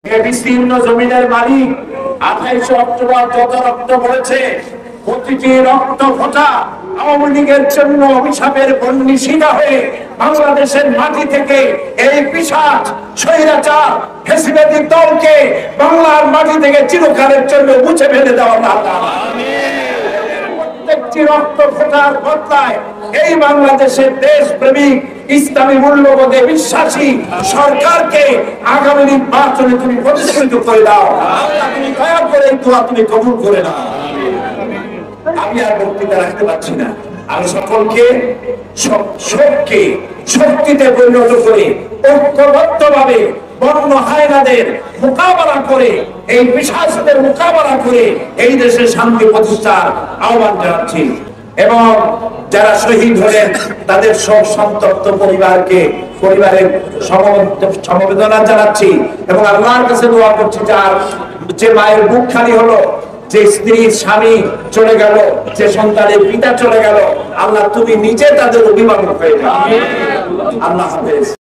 বিস্তীর্ণ জমিনের মালিক 28 অক্টোবর যত রক্ত পড়েছে, প্রতিটি রক্ত ফোঁটা আওয়ামী লীগের জন্য অভিশাপের বন্যী শিলা হয়ে বাংলাদেশের মাটি থেকে এই পিশাচ স্বৈরাচার ফ্যাসিবাদী দলকে বাংলার মাটি থেকে চিরকালের জন্য মুছে ফেলে দেওয়া প্রত্যেকটি রক্ত ফোঁটার বদলায় এই বাংলাদেশের দেশপ্রেমিক ইসলামী মূল্যবোধে বিশ্বাসী সরকারকে আগামী নির্বাচনে তুমি প্রতিষ্ঠিত করে দাও। তুমি দয়া করে এই দোয়া তুমি কবুল করে নাও। আমি আর বক্তৃতা রাখতে পারছি না। আমি সকলকে শোককে শক্তিতে পরিণত করে ঐক্যবদ্ধভাবে বন্য হায়নাদের মোকাবেলা করে এই পিশাচদের মোকাবেলা করে এই দেশে শান্তি প্রতিষ্ঠার আহ্বান জানাচ্ছি এবং যারা শহীদ হলেন তাদের সব সন্তপ্ত পরিবারের সমবেদনা জানাচ্ছি এবং আল্লাহর কাছে দোয়া করছি যে মায়ের বুক খালি হলো, যে স্ত্রীর স্বামী চলে গেল, যে সন্তানের পিতা চলে গেল, আল্লাহ তুমি নিজে তাদের অভিভাবক হয়ে যাও। আল্লাহ হাফেজ।